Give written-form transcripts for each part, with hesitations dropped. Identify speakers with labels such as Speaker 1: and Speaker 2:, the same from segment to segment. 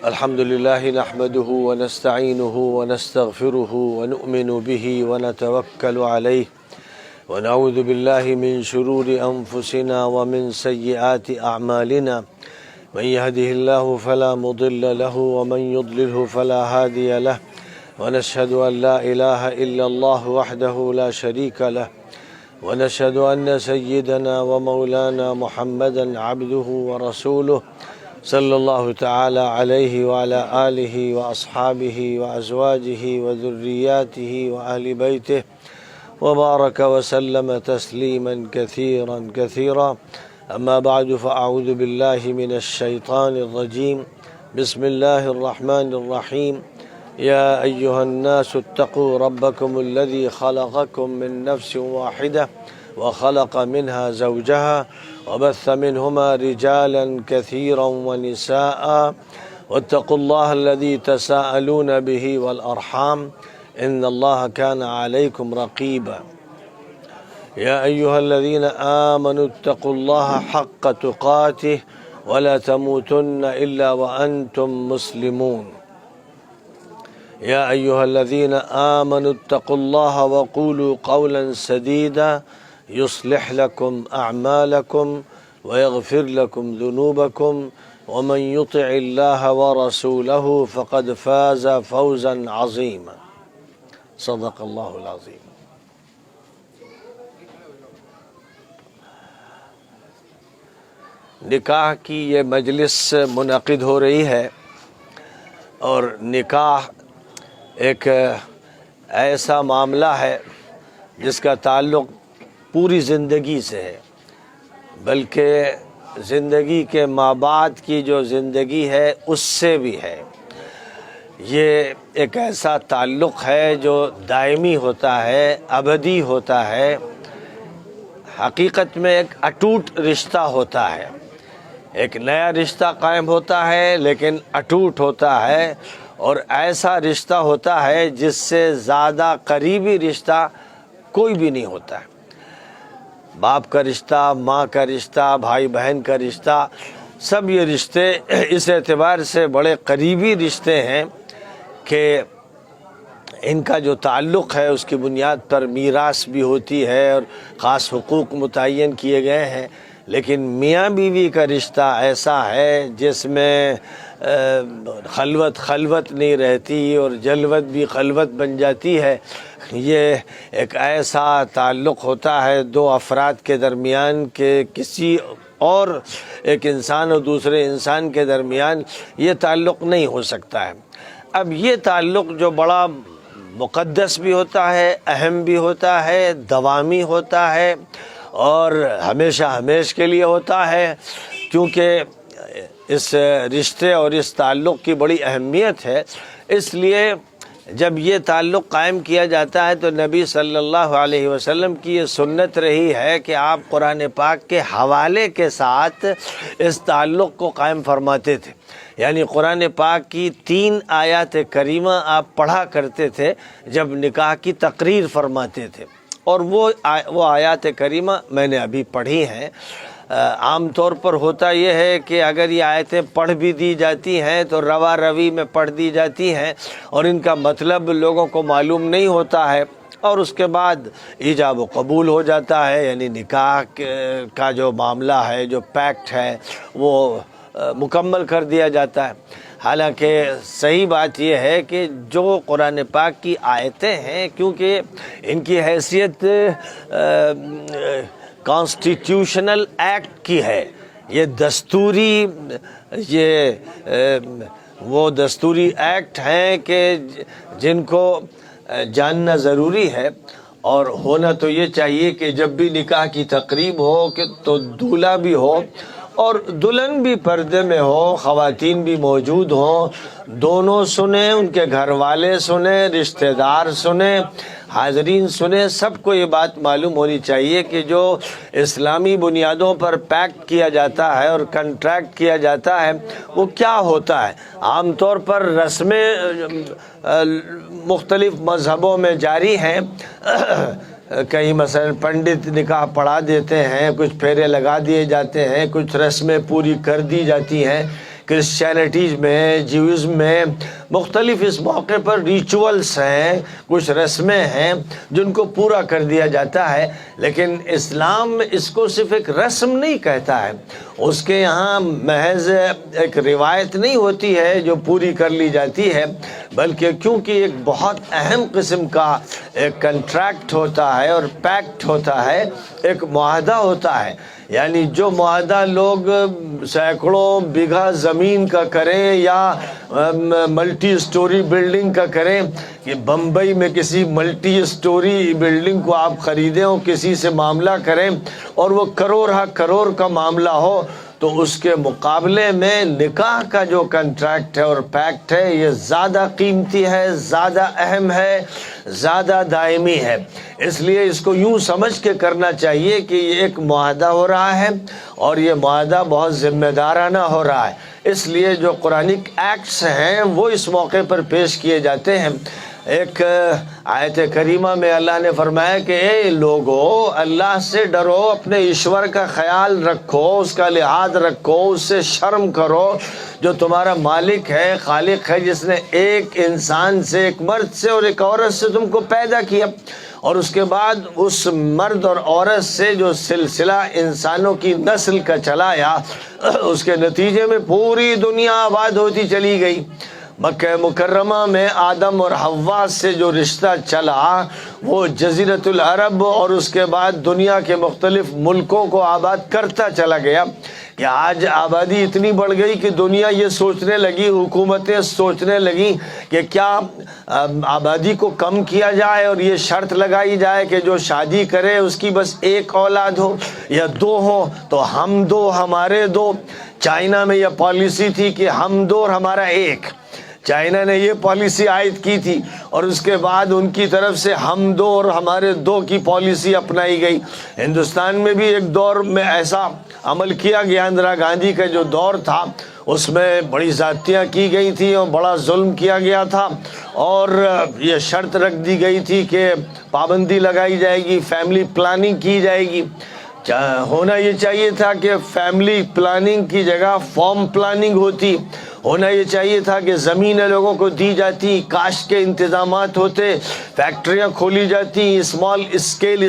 Speaker 1: الحمد لله نحمده ونستعينه ونستغفره ونؤمن به ونتوكل عليه ونعوذ بالله من شرور أنفسنا ومن سيئات أعمالنا من يهده الله فلا مضل له ومن يضلله فلا هادي له ونشهد أن لا إله إلا الله وحده لا شريك له ونشهد أن سيدنا ومولانا محمدا عبده ورسوله صلی اللہ تعالی علیہ وعلى آلہ واصحابہ وازواجہ وذریاتہ واہل بیتہ وبارک وسلم تسلیما کثیرا کثیرا اما بعد فاعوذ باللہ من الشیطان الرجیم بسم اللہ الرحمن الرحیم یا ایہا الناس اتقوا ربکم الذی خلقکم من نفس واحدہ وخلق منها زوجها وبث منهما رجالا كثيرا ونساء واتقوا الله الذي تساءلون به والأرحام إن الله كان عليكم رقيبا يا أيها الذين آمنوا اتقوا الله حق تقاته ولا تموتن إلا وأنتم مسلمون يا أيها الذين آمنوا اتقوا الله وقولوا قولا سديدا يصلح لكم أعمالكم ويغفر لكم ذنوبكم ومن يطع الله ورسوله فقد فاز فوزا عظيما صدق الله العظيم. نکاح کی یہ مجلس منعقد ہو رہی ہے اور نکاح ایک ایسا معاملہ ہے جس کا تعلق پوری زندگی سے ہے، بلکہ زندگی کے ما بعد کی جو زندگی ہے اس سے بھی ہے۔ یہ ایک ایسا تعلق ہے جو دائمی ہوتا ہے، ابدی ہوتا ہے، حقیقت میں ایک اٹوٹ رشتہ ہوتا ہے، ایک نیا رشتہ قائم ہوتا ہے لیکن اٹوٹ ہوتا ہے، اور ایسا رشتہ ہوتا ہے جس سے زیادہ قریبی رشتہ کوئی بھی نہیں ہوتا ہے۔ باپ کا رشتہ، ماں کا رشتہ، بھائی بہن کا رشتہ، سب یہ رشتے اس اعتبار سے بڑے قریبی رشتے ہیں کہ ان کا جو تعلق ہے اس کی بنیاد پر میراث بھی ہوتی ہے اور خاص حقوق متعین کیے گئے ہیں، لیکن میاں بیوی کا رشتہ ایسا ہے جس میں خلوت نہیں رہتی اور جلوت بھی خلوت بن جاتی ہے۔ یہ ایک ایسا تعلق ہوتا ہے دو افراد کے درمیان کہ کسی اور ایک انسان اور دوسرے انسان کے درمیان یہ تعلق نہیں ہو سکتا ہے۔ اب یہ تعلق جو بڑا مقدس بھی ہوتا ہے، اہم بھی ہوتا ہے، دوامی ہوتا ہے اور ہمیشہ ہمیش کے لیے ہوتا ہے، کیونکہ اس رشتے اور اس تعلق کی بڑی اہمیت ہے۔ اس لیے جب یہ تعلق قائم کیا جاتا ہے تو نبی صلی اللہ علیہ وسلم کی یہ سنت رہی ہے کہ آپ قرآن پاک کے حوالے کے ساتھ اس تعلق کو قائم فرماتے تھے، یعنی قرآن پاک کی 3 آیات کریمہ آپ پڑھا کرتے تھے جب نکاح کی تقریر فرماتے تھے، اور وہ آیات کریمہ میں نے ابھی پڑھی ہیں۔ عام طور پر ہوتا یہ ہے کہ اگر یہ آیتیں پڑھ بھی دی جاتی ہیں تو روا روی میں پڑھ دی جاتی ہیں اور ان کا مطلب لوگوں کو معلوم نہیں ہوتا ہے، اور اس کے بعد ایجاب و قبول ہو جاتا ہے، یعنی نکاح کا جو معاملہ ہے، جو پیکٹ ہے، وہ مکمل کر دیا جاتا ہے۔ حالانکہ صحیح بات یہ ہے کہ جو قرآن پاک کی آیتیں ہیں، کیونکہ ان کی حیثیت کانسٹیٹیوشنل ایکٹ کی ہے، یہ دستوری وہ دستوری ایکٹ ہیں کہ جن کو جاننا ضروری ہے، اور ہونا تو یہ چاہیے کہ جب بھی نکاح کی تقریب ہو کہ تو دولہا بھی ہو اور دلہن بھی پردے میں ہو، خواتین بھی موجود ہوں، دونوں سنیں، ان کے گھر والے سنیں، رشتہ دار سنیں، حاضرین سنیں، سب کو یہ بات معلوم ہونی چاہیے کہ جو اسلامی بنیادوں پر پیکٹ کیا جاتا ہے اور کنٹریکٹ کیا جاتا ہے وہ کیا ہوتا ہے۔ عام طور پر رسمیں مختلف مذہبوں میں جاری ہیں، کہیں مثلا پنڈت نکاح پڑھا دیتے ہیں، کچھ پھیرے لگا دیے جاتے ہیں، کچھ رسمیں پوری کر دی جاتی ہیں، کرسچینٹیز میں، جیوزم میں مختلف اس موقع پر ریچولس ہیں، کچھ رسمیں ہیں جن کو پورا کر دیا جاتا ہے، لیکن اسلام اس کو صرف ایک رسم نہیں کہتا ہے، اس کے یہاں محض ایک روایت نہیں ہوتی ہے جو پوری کر لی جاتی ہے، بلکہ کیونکہ ایک بہت اہم قسم کا ایک کنٹریکٹ ہوتا ہے اور پیکٹ ہوتا ہے، ایک معاہدہ ہوتا ہے۔ یعنی جو معاہدہ لوگ سینکڑوں بیگھہ زمین کا کریں یا ملٹی اسٹوری بلڈنگ کا کریں، کہ بمبئی میں کسی ملٹی اسٹوری بلڈنگ کو آپ خریدیں اور کسی سے معاملہ کریں اور وہ کروڑ کا معاملہ ہو، تو اس کے مقابلے میں نکاح کا جو کنٹریکٹ ہے اور پیکٹ ہے یہ زیادہ قیمتی ہے، زیادہ اہم ہے، زیادہ دائمی ہے۔ اس لیے اس کو یوں سمجھ کے کرنا چاہیے کہ یہ ایک معاہدہ ہو رہا ہے اور یہ معاہدہ بہت ذمہ دارانہ ہو رہا ہے۔ اس لیے جو قرآنک ایکٹس ہیں وہ اس موقع پر پیش کیے جاتے ہیں۔ ایک آیت کریمہ میں اللہ نے فرمایا کہ اے لوگو، اللہ سے ڈرو، اپنے ایشور کا خیال رکھو، اس کا لحاظ رکھو، اس سے شرم کرو جو تمہارا مالک ہے، خالق ہے، جس نے ایک انسان سے، ایک مرد سے اور ایک عورت سے تم کو پیدا کیا، اور اس کے بعد اس مرد اور عورت سے جو سلسلہ انسانوں کی نسل کا چلایا، اس کے نتیجے میں پوری دنیا آباد ہوتی چلی گئی۔ مکہ مکرمہ میں آدم اور حوا سے جو رشتہ چلا وہ جزیرۃ العرب اور اس کے بعد دنیا کے مختلف ملکوں کو آباد کرتا چلا گیا، کہ آج آبادی اتنی بڑھ گئی کہ دنیا یہ سوچنے لگی، حکومتیں سوچنے لگیں کہ کیا آبادی کو کم کیا جائے اور یہ شرط لگائی جائے کہ جو شادی کرے اس کی بس ایک اولاد ہو یا دو ہو، تو ہم دو ہمارے دو۔ چائنا میں یہ پالیسی تھی کہ ہم دو اور ہمارا ایک، چائنا نے یہ پالیسی عائد کی تھی، اور اس کے بعد ان کی طرف سے ہم دو اور ہمارے دو کی پالیسی اپنائی گئی۔ ہندوستان میں بھی ایک دور میں ایسا عمل کیا گیا، اندرا گاندھی کا جو دور تھا اس میں بڑی زیادتیاں کی گئی تھیں اور بڑا ظلم کیا گیا تھا، اور یہ شرط رکھ دی گئی تھی کہ پابندی لگائی جائے گی، فیملی پلاننگ کی جائے گی۔ ہونا یہ چاہیے تھا کہ فیملی پلاننگ کی جگہ فارم پلاننگ ہوتی، ہونا یہ چاہیے تھا کہ زمینیں لوگوں کو دی جاتی، کاشت کے انتظامات ہوتے، فیکٹریاں کھولی جاتی، اسمال اسکیل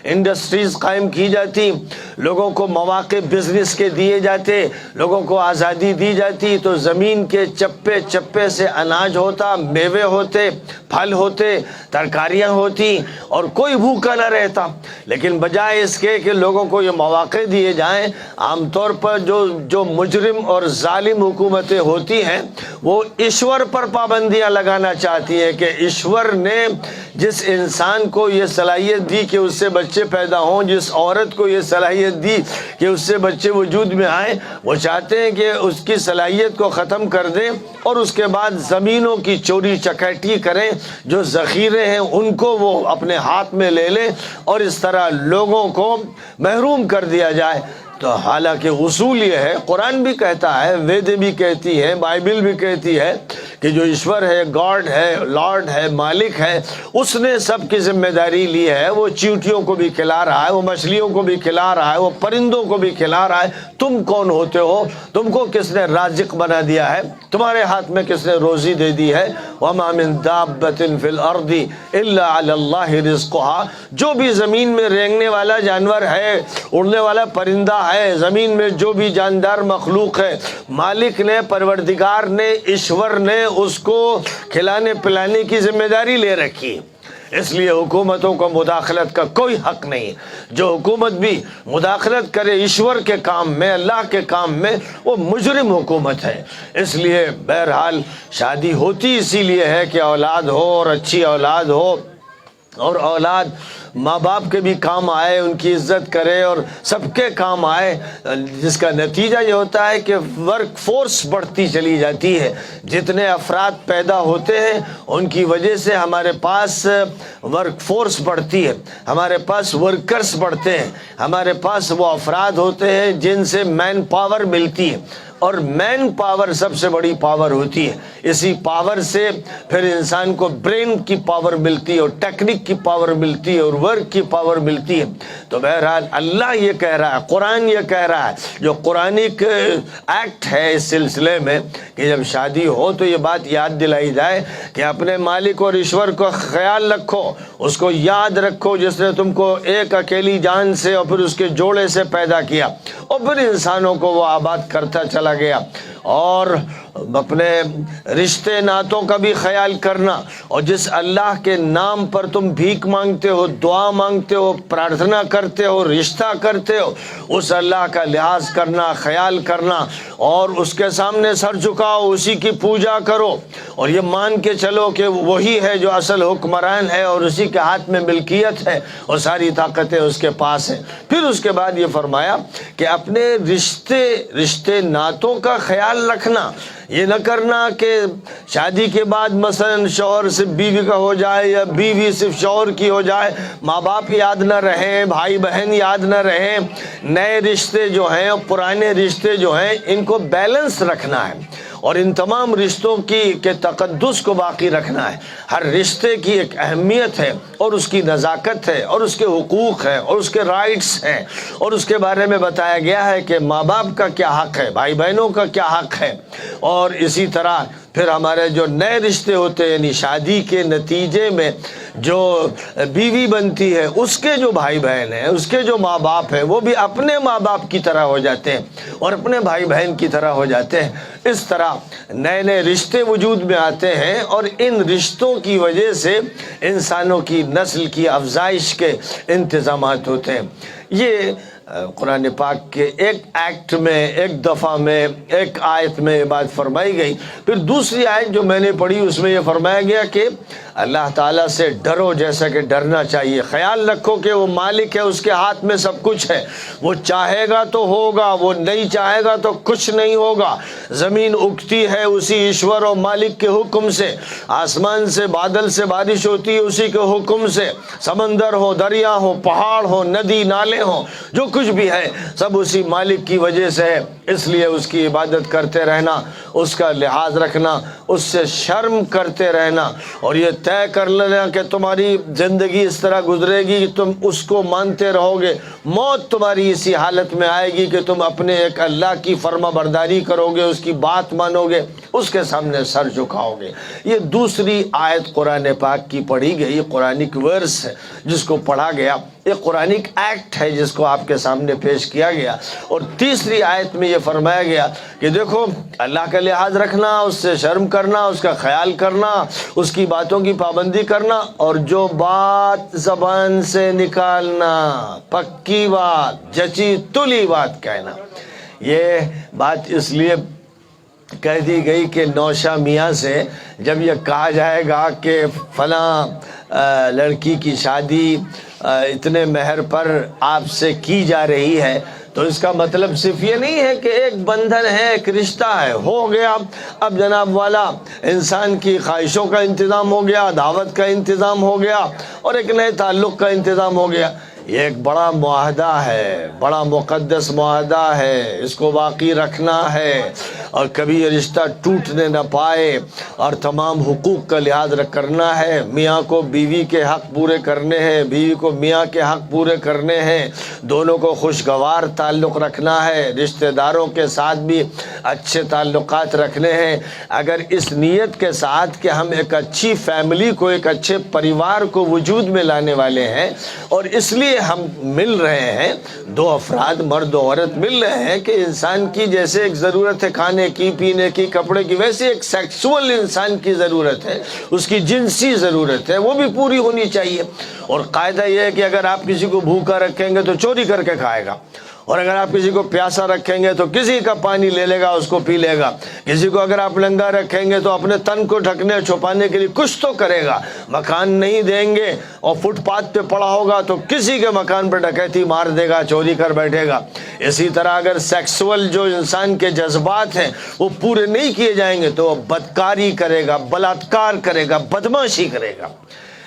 Speaker 1: انڈسٹریز قائم کی جاتی، لوگوں کو مواقع بزنس کے دیے جاتے، لوگوں کو آزادی دی جاتی، تو زمین کے چپے چپے سے اناج ہوتا، میوے ہوتے، پھل ہوتے، ترکاریاں ہوتی، اور کوئی بھوکا نہ رہتا۔ لیکن بجائے اس کے کہ لوگوں کو یہ مواقع دیے جائیں، عام طور پر جو مجرم اور ظالم حکومتیں ہوتی ہیں وہ ایشور پر پابندیاں لگانا چاہتی ہیں، کہ ایشور نے جس انسان کو یہ صلاحیت دی کہ اس سے بچے پیدا ہوں، جس عورت کو یہ صلاحیت دی کہ اس سے بچے وجود میں آئیں، وہ چاہتے ہیں کہ اس کی صلاحیت کو ختم کر دیں اور اس کے بعد زمینوں کی چوری چکیٹی کریں، جو ذخیرے ہیں ان کو وہ اپنے ہاتھ میں لے لیں اور اس طرح لوگوں کو محروم کر دیا جائے۔ تو حالانکہ اصول یہ ہے، قرآن بھی کہتا ہے، وید بھی کہتی ہے، بائبل بھی کہتی ہے کہ جو ایشور ہے، گاڈ ہے، لارڈ ہے، مالک ہے، اس نے سب کی ذمہ داری لی ہے۔ وہ چیونٹیوں کو بھی کھلا رہا ہے، وہ مچھلیوں کو بھی کھلا رہا ہے، وہ پرندوں کو بھی کھلا رہا ہے۔ تم کون ہوتے ہو؟ تم کو کس نے رازق بنا دیا ہے؟ تمہارے ہاتھ میں کس نے روزی دے دی ہے؟ وَمَا مِن دَابَّةٍ فِي الْأَرْضِ إِلَّا عَلَى اللَّهِ رِزْقُهَا۔ جو بھی زمین میں رینگنے والا جانور ہے، اڑنے والا پرندہ ہے، زمین میں جو بھی جاندار مخلوق ہے، مالک نے، پروردگار نے، ایشور نے اس کو کھلانے پلانے کی ذمہ داری لے رکھی۔ اس لیے حکومتوں کو مداخلت کا کوئی حق نہیں۔ جو حکومت بھی مداخلت کرے ایشور کے کام میں، اللہ کے کام میں، وہ مجرم حکومت ہے۔ اس لیے بہرحال شادی ہوتی اسی لیے ہے کہ اولاد ہو اور اچھی اولاد ہو، اور اولاد ماں باپ کے بھی کام آئے، ان کی عزت کرے اور سب کے کام آئے، جس کا نتیجہ یہ ہوتا ہے کہ ورک فورس بڑھتی چلی جاتی ہے۔ جتنے افراد پیدا ہوتے ہیں ان کی وجہ سے ہمارے پاس ورک فورس بڑھتی ہے، ہمارے پاس ورکرز بڑھتے ہیں، ہمارے پاس وہ افراد ہوتے ہیں جن سے مین پاور ملتی ہے، اور مین پاور سب سے بڑی پاور ہوتی ہے۔ اسی پاور سے پھر انسان کو برین کی پاور ملتی ہے اور ٹیکنک کی پاور ملتی ہے اور ورک کی پاور ملتی ہے۔ تو بہرحال اللہ یہ کہہ رہا ہے، قرآن یہ کہہ رہا ہے، جو قرآنک ایکٹ ہے اس سلسلے میں کہ جب شادی ہو تو یہ بات یاد دلائی جائے کہ اپنے مالک اور ایشور کو خیال رکھو، اس کو یاد رکھو جس نے تم کو ایک اکیلی جان سے اور پھر اس کے جوڑے سے پیدا کیا اور پھر انسانوں کو وہ آباد کرتا چلا گیا، اور اپنے رشتے ناتوں کا بھی خیال کرنا، اور جس اللہ کے نام پر تم بھیک مانگتے ہو، دعا مانگتے ہو، پرارتھنا کرتے ہو، رشتہ کرتے ہو، اس اللہ کا لحاظ کرنا، خیال کرنا، اور اس کے سامنے سر جھکاؤ، اسی کی پوجا کرو، اور یہ مان کے چلو کہ وہی ہے جو اصل حکمران ہے اور اسی کے ہاتھ میں ملکیت ہے اور ساری طاقتیں اس کے پاس ہیں۔ پھر اس کے بعد یہ فرمایا کہ اپنے رشتے ناتوں کا خیال رکھنا، یہ نہ کرنا کہ شادی کے بعد مثلا شوہر صرف بیوی کا ہو جائے یا بیوی صرف شوہر کی ہو جائے، ماں باپ یاد نہ رہیں، بھائی بہن یاد نہ رہیں، نئے رشتے جو ہیں اور پرانے رشتے جو ہیں ان کو بیلنس رکھنا ہے اور ان تمام رشتوں کے تقدس کو باقی رکھنا ہے۔ ہر رشتے کی ایک اہمیت ہے اور اس کی نزاکت ہے اور اس کے حقوق ہیں اور اس کے رائٹس ہیں، اور اس کے بارے میں بتایا گیا ہے کہ ماں باپ کا کیا حق ہے، بھائی بہنوں کا کیا حق ہے، اور اسی طرح پھر ہمارے جو نئے رشتے ہوتے ہیں یعنی شادی کے نتیجے میں جو بیوی بنتی ہے اس کے جو بھائی بہن ہیں، اس کے جو ماں باپ ہیں، وہ بھی اپنے ماں باپ کی طرح ہو جاتے ہیں اور اپنے بھائی بہن کی طرح ہو جاتے ہیں۔ اس طرح نئے نئے رشتے وجود میں آتے ہیں اور ان رشتوں کی وجہ سے انسانوں کی نسل کی افزائش کے انتظامات ہوتے ہیں۔ یہ قرآن پاک کے ایک ایکٹ میں، ایک دفعہ میں، ایک آیت میں یہ بات فرمائی گئی۔ پھر دوسری آیت جو میں نے پڑھی اس میں یہ فرمایا گیا کہ اللہ تعالیٰ سے ڈرو جیسا کہ ڈرنا چاہیے، خیال رکھو کہ وہ مالک ہے، اس کے ہاتھ میں سب کچھ ہے، وہ چاہے گا تو ہوگا، وہ نہیں چاہے گا تو کچھ نہیں ہوگا۔ زمین اگتی ہے اسی ایشور اور مالک کے حکم سے، آسمان سے بادل سے بارش ہوتی ہے اسی کے حکم سے، سمندر ہو، دریا ہو، پہاڑ ہو، ندی نالے ہوں، جو کچھ بھی ہے سب اسی مالک کی وجہ سے ہے۔ اس لیے اس کی عبادت کرتے رہنا، اس کا لحاظ رکھنا، اس سے شرم کرتے رہنا، اور یہ طے کر لینا کہ تمہاری زندگی اس طرح گزرے گی کہ تم اس کو مانتے رہو گے، موت تمہاری اسی حالت میں آئے گی کہ تم اپنے ایک اللہ کی فرما برداری کرو گے، اس کی بات مانو گے، اس کے سامنے سر جھکاؤ گے۔ یہ دوسری آیت قرآن پاک کی پڑھی گئی، قرآنک ورس ہے جس کو پڑھا گیا، ایک قرآنک ایکٹ ہے جس کو آپ کے سامنے پیش کیا گیا۔ اور تیسری آیت میں یہ فرمایا گیا کہ دیکھو اللہ کا لحاظ رکھنا، اس سے شرم کرنا، اس کا خیال کرنا، اس کی باتوں کی پابندی کرنا، اور جو بات زبان سے نکالنا پکی بات، جچی تلی بات کہنا۔ یہ بات اس لیے کہہ دی گئی کہ نوشا میاں سے جب یہ کہا جائے گا کہ فلاں لڑکی کی شادی اتنے مہر پر آپ سے کی جا رہی ہے، تو اس کا مطلب صرف یہ نہیں ہے کہ ایک بندھن ہے، ایک رشتہ ہے، ہو گیا، اب جناب والا انسان کی خواہشوں کا انتظام ہو گیا، دعوت کا انتظام ہو گیا اور ایک نئے تعلق کا انتظام ہو گیا۔ یہ ایک بڑا معاہدہ ہے، بڑا مقدس معاہدہ ہے، اس کو باقی رکھنا ہے اور کبھی یہ رشتہ ٹوٹنے نہ پائے، اور تمام حقوق کا لحاظ کرنا ہے۔ میاں کو بیوی کے حق پورے کرنے ہیں، بیوی کو میاں کے حق پورے کرنے ہیں، دونوں کو خوشگوار تعلق رکھنا ہے، رشتہ داروں کے ساتھ بھی اچھے تعلقات رکھنے ہیں۔ اگر اس نیت کے ساتھ کہ ہم ایک اچھی فیملی کو، ایک اچھے پریوار کو وجود میں لانے والے ہیں، اور اس لیے ہم مل رہے ہیں، دو افراد مرد و عورت مل رہے ہیں کہ انسان کی جیسے ایک ضرورت ہے کھانے کی، پینے کی، کپڑے کی، ویسے ایک سیکسول انسان کی ضرورت ہے، اس کی جنسی ضرورت ہے، وہ بھی پوری ہونی چاہیے۔ اور قاعدہ یہ ہے کہ اگر آپ کسی کو بھوکا رکھیں گے تو چوری کر کے کھائے گا، اور اگر آپ کسی کو پیاسا رکھیں گے تو کسی کا پانی لے لے گا، اس کو پی لے گا۔ کسی کو اگر آپ ننگا رکھیں گے تو اپنے تن کو ڈھکنے چھپانے کے لیے کچھ تو کرے گا۔ مکان نہیں دیں گے اور فٹ پاتھ پہ پڑا ہوگا تو کسی کے مکان پہ ڈکیتی مار دے گا، چوری کر بیٹھے گا۔ اسی طرح اگر سیکسول جو انسان کے جذبات ہیں وہ پورے نہیں کیے جائیں گے تو وہ بدکاری کرے گا، بلاత్కాر کرے گا، بدمعاشی کرے گا۔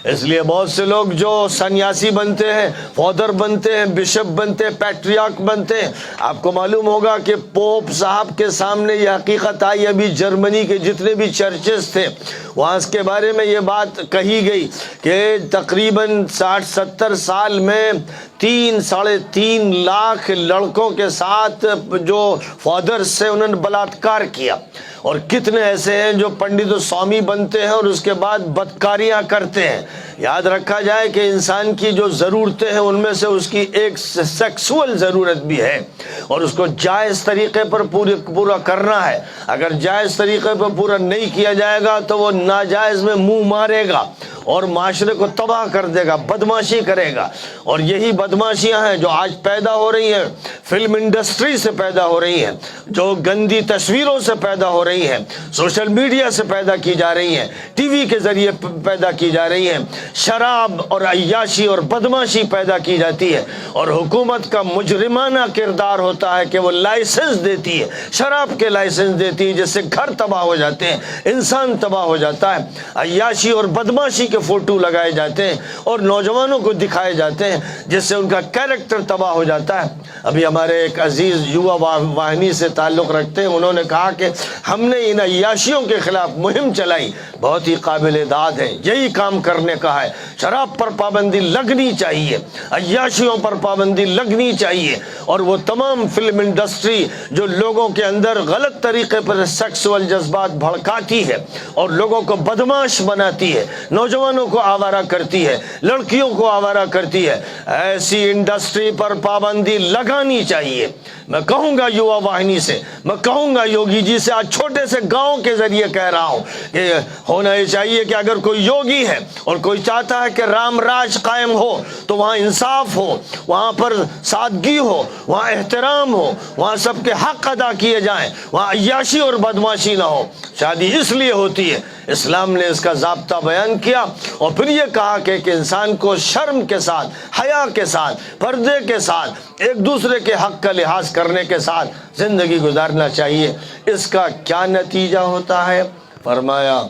Speaker 1: اس لیے بہت سے لوگ جو سنیاسی بنتے ہیں، فادر بنتے ہیں، بشپ بنتے ہیں، پیٹریارک بنتے ہیں، آپ کو معلوم ہوگا کہ پوپ صاحب کے سامنے یہ حقیقت آئی، ابھی جرمنی کے جتنے بھی چرچز تھے وہاں اس کے بارے میں یہ بات کہی گئی کہ تقریباً 60-70 سال میں 3-3.5 لاکھ لڑکوں کے ساتھ جو فادرز سے انہوں نے بلاತ್ಕಾರ کیا، اور کتنے ایسے ہیں جو پنڈت و سوامی بنتے ہیں اور اس کے بعد بدکاریاں کرتے ہیں۔ یاد رکھا جائے کہ انسان کی جو ضرورتیں ہیں ان میں سے اس کی ایک سیکسول ضرورت بھی ہے، اور اس کو جائز طریقے پر پورا کرنا ہے۔ اگر جائز طریقے پر پورا نہیں کیا جائے گا تو وہ ناجائز میں منہ مارے گا اور معاشرے کو تباہ کر دے گا، بدمعاشی کرے گا۔ اور یہی بدمعاشیاں ہیں جو آج پیدا ہو رہی ہیں، فلم انڈسٹری سے پیدا ہو رہی ہیں، جو گندی تصویروں سے پیدا ہو رہی ہیں، سوشل میڈیا سے پیدا کی جا رہی ہیں، ٹی وی کے ذریعے پیدا کی جا رہی ہیں۔ شراب اور عیاشی اور بدمعاشی پیدا کی جاتی ہے، اور حکومت کا مجرمانہ کردار ہوتا ہے کہ وہ لائسنس دیتی ہے، شراب کے لائسنس دیتی ہے، جس سے گھر تباہ ہو جاتے ہیں، انسان تباہ ہو جاتا ہے۔ عیاشی اور بدمعاشی کے فوٹو لگائے جاتے ہیں اور نوجوانوں کو دکھائے جاتے ہیں، جس سے ان کا کیریکٹر تباہ ہو جاتا ہے۔ ابھی ہمارے ایک عزیز یووا واہنی سے تعلق رکھتے ہیں، انہوں نے کہا کہ ہم نے ان عیاشیوں کے خلاف مہم چلائی، بہت ہی قابل داد ہے، یہی کام کرنے کا ہے۔ شراب پر پابندی لگنی چاہیے، عیاشیوں پر پابندی لگنی چاہیے، اور وہ تمام فلم انڈسٹری جو لوگوں کے اندر غلط طریقے پر سیکسول جذبات بھڑکاتی ہے اور لوگوں کو بدمعاش بناتی ہے، نوجوانوں کو آوارہ کرتی ہے، لڑکیوں کو آوارہ کرتی ہے، ایسی انڈسٹری پر پابندی لگانی چاہیے۔ میں کہوں گا یووا واہنی سے، میں کہوں گا یوگی جی سے، آج چھوٹے سے گاؤں کے ذریعے کہہ رہا ہوں کہ ہونا یہ چاہیے کہ اگر کوئی یوگی ہے اور کوئی چاہتا ہے کہ رام راج قائم ہو تو وہاں انصاف ہو، وہاں پر سادگی ہو، وہاں احترام ہو، وہاں سب کے حق ادا کیے جائیں، وہاں عیاشی اور بدمعاشی نہ ہو۔ شادی اس لیے ہوتی ہے، اسلام نے اس کا ضابطہ بیان کیا، اور پھر یہ کہا کہ انسان کو شرم کے ساتھ، حیا کے ساتھ، پردے کے ساتھ، ایک دوسرے کے حق کا لحاظ کرنے کے ساتھ زندگی گزارنا چاہیے۔ اس کا کیا نتیجہ ہوتا ہے؟ فرمایا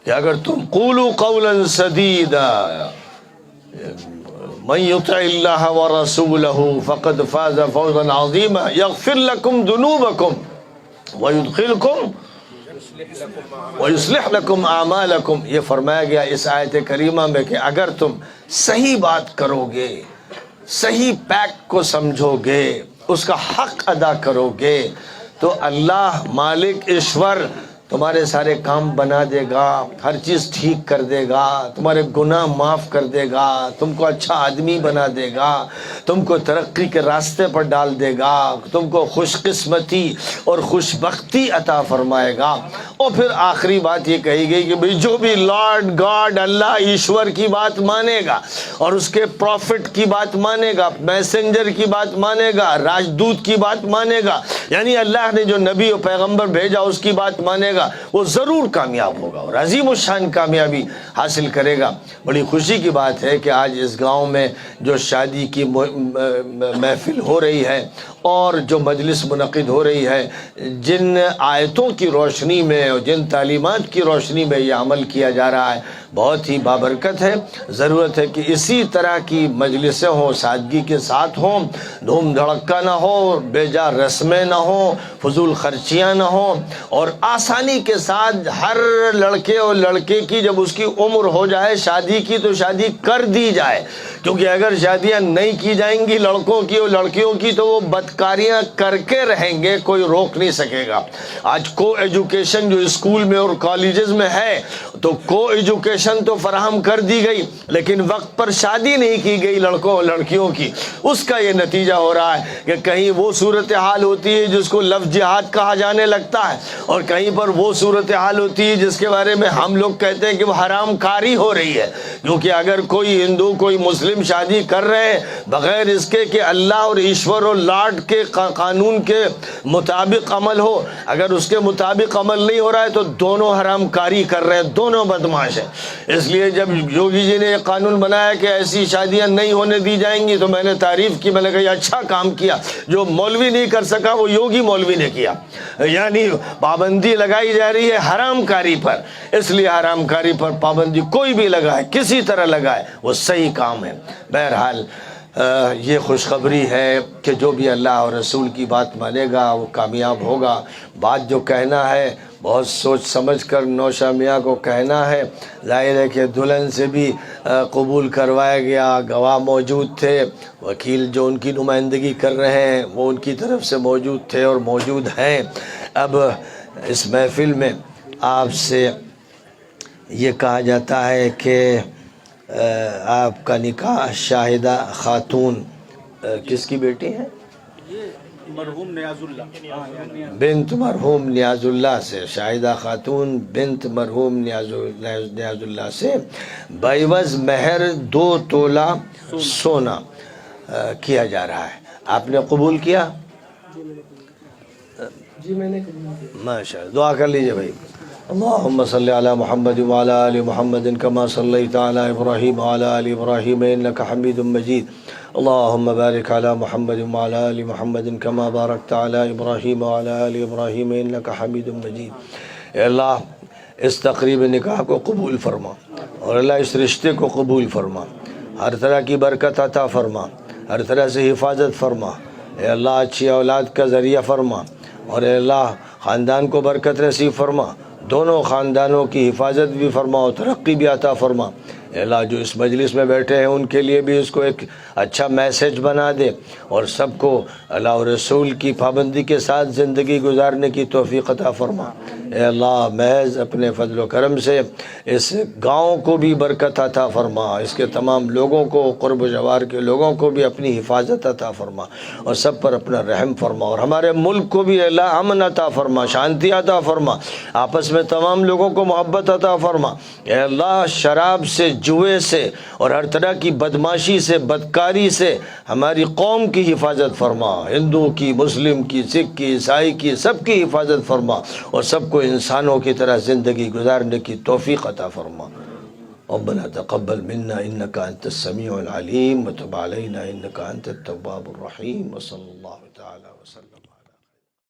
Speaker 1: کہ اگر تم قولوا قولا سدیدا من یطع اللہ ورسولہ فقد فاز فوزا عظیما یغفر لکم ذنوبکم ویدخلکم وَيُصْلِحْ لَكُمْ أَعْمَالَكُمْ۔ یہ فرمایا گیا اس آیت کریمہ میں کہ اگر تم صحیح بات کرو گے، صحیح پیک کو سمجھو گے، اس کا حق ادا کرو گے، تو اللہ مالک ایشور تمہارے سارے کام بنا دے گا، ہر چیز ٹھیک کر دے گا، تمہارے گناہ معاف کر دے گا، تم کو اچھا آدمی بنا دے گا، تم کو ترقی کے راستے پر ڈال دے گا، تم کو خوش قسمتی اور خوش بختی عطا فرمائے گا۔ اور پھر آخری بات یہ کہی گئی کہ جو بھی لارڈ گاڈ اللہ ایشور کی بات مانے گا اور اس کے پروفٹ کی بات مانے گا، میسنجر کی بات مانے گا، راجدوت کی بات مانے گا، یعنی اللہ نے جو نبی و پیغمبر بھیجا اس کی بات مانے گا، وہ ضرور کامیاب ہوگا اور عظیم الشان کامیابی حاصل کرے گا۔ بڑی خوشی کی بات ہے کہ آج اس گاؤں میں جو شادی کی محفل ہو رہی ہے اور جو مجلس منعقد ہو رہی ہے، جن آیتوں کی روشنی میں اور جن تعلیمات کی روشنی میں یہ عمل کیا جا رہا ہے، بہت ہی بابرکت ہے۔ ضرورت ہے کہ اسی طرح کی مجلسیں ہوں، سادگی کے ساتھ ہوں، دھوم دھڑکا نہ ہو، بے جا رسمیں نہ ہوں، فضول خرچیاں نہ ہوں، اور آسانی کے ساتھ ہر لڑکے اور لڑکے کی جب اس کی عمر ہو جائے شادی کی تو شادی کر دی جائے، کیونکہ اگر شادیاں نہیں کی جائیں گی لڑکوں کی اور لڑکیوں کی تو وہ بدکاریاں کر کے رہیں گے، کوئی روک نہیں سکے گا۔ آج کو ایجوکیشن جو اسکول میں اور کالجز میں ہے تو کو ایجوکیشن تو فراہم کر دی گئی، لیکن وقت پر شادی نہیں کی گئی لڑکوں اور لڑکیوں کی۔ اس کا یہ نتیجہ ہو رہا ہے کہ کہیں وہ صورتحال ہوتی ہے جس کو لفظ جہاد کہا جانے لگتا ہے، اور کہیں پر وہ صورتحال ہوتی ہے جس کے بارے میں ہم لوگ کہتے ہیں کہ وہ حرام کاری ہو رہی ہے۔ کیونکہ اگر کوئی ہندو کوئی مسلم شادی کر رہے ہیں بغیر اس کے کہ اللہ اور ایشور اور لاڈ کے قانون کے مطابق عمل ہو، اگر اس کے مطابق عمل نہیں ہو رہا ہے تو دونوں حرام کاری کر رہے ہیں، دونوں بدمعاش ہیں۔ اس لیے جب یوگی جی نے یہ قانون بنایا کہ ایسی شادیاں نہیں ہونے دی جائیں گی تو میں نے تعریف کی، میں نے کہا یہ اچھا کام کیا، جو مولوی نہیں کر سکا وہ یوگی مولوی نے کیا۔ یعنی پابندی لگائی جا رہی ہے حرام کاری پر، اس لیے حرام کاری پر پابندی کوئی بھی لگائے، کسی کسی طرح لگائے وہ صحیح کام ہے۔ بہرحال یہ خوشخبری ہے کہ جو بھی اللہ اور رسول کی بات مانے گا وہ کامیاب ہوگا۔ بات جو کہنا ہے بہت سوچ سمجھ کر نوشہ میاں کو کہنا ہے۔ ظاہر ہے کہ دلہن سے بھی قبول کروایا گیا، گواہ موجود تھے، وکیل جو ان کی نمائندگی کر رہے ہیں وہ ان کی طرف سے موجود تھے اور موجود ہیں۔ اب اس محفل میں آپ سے یہ کہا جاتا ہے کہ آپ کا نکاح شاہدہ خاتون کس کی بیٹی ہے؟
Speaker 2: مرحوم نیاز اللہ
Speaker 1: بنت مرحوم نیاز اللہ سے، شاہدہ خاتون بنت مرحوم نیاز اللہ سے بعوض مہر 2 تولہ سونا کیا جا رہا ہے۔ آپ نے قبول کیا؟
Speaker 3: جی میں نے قبول کیا۔
Speaker 1: ماشاء اللہ، دعا کر لیجئے بھائی۔ اللہم صلی علی محمد وعلی آل محمد کما صلیت علی ابراہیم وعلی آل ابراہیم انک حمید مجید۔ اللہم بارک علی محمد وعلی آل محمد کما بارکت علی ابراہیم وعلی آل ابراہیم انک حمید مجید۔ اے اللہ اس تقریب نکاح کو قبول فرما، اور اللہ اس رشتے کو قبول فرما، ہر طرح کی برکت عطا فرما، ہر طرح سے حفاظت فرما۔ اے اللہ اچھی اولاد کا ذریعہ فرما، اور اے اللہ خاندان کو برکت نصیب فرما، دونوں خاندانوں کی حفاظت بھی فرما اور ترقی بھی عطا فرما۔ اے اللہ جو اس مجلس میں بیٹھے ہیں ان کے لیے بھی اس کو ایک اچھا میسج بنا دے، اور سب کو اللہ اور رسول کی پابندی کے ساتھ زندگی گزارنے کی توفیق عطا فرما۔ اے اللہ محض اپنے فضل و کرم سے اس گاؤں کو بھی برکت عطا فرما، اس کے تمام لوگوں کو، قرب و جوار کے لوگوں کو بھی اپنی حفاظت عطا فرما، اور سب پر اپنا رحم فرما، اور ہمارے ملک کو بھی اللہ امن عطا فرما، شانتی عطا فرما، آپس میں تمام لوگوں کو محبت عطا فرما۔ اے اللہ شراب سے، جوئے سے اور ہر طرح کی بدماشی سے، بدکاری سے ہماری قوم کی حفاظت فرما، ہندو کی، مسلم کی، سکھ کی، عیسائی کی، سب کی حفاظت فرما، اور سب کو انسانوں کی طرح زندگی گزارنے کی توفیق عطا فرما۔ ربنا تقبل منا انك انت السميع العليم وتب علينا انك انت التواب الرحيم، وصلى الله تعالى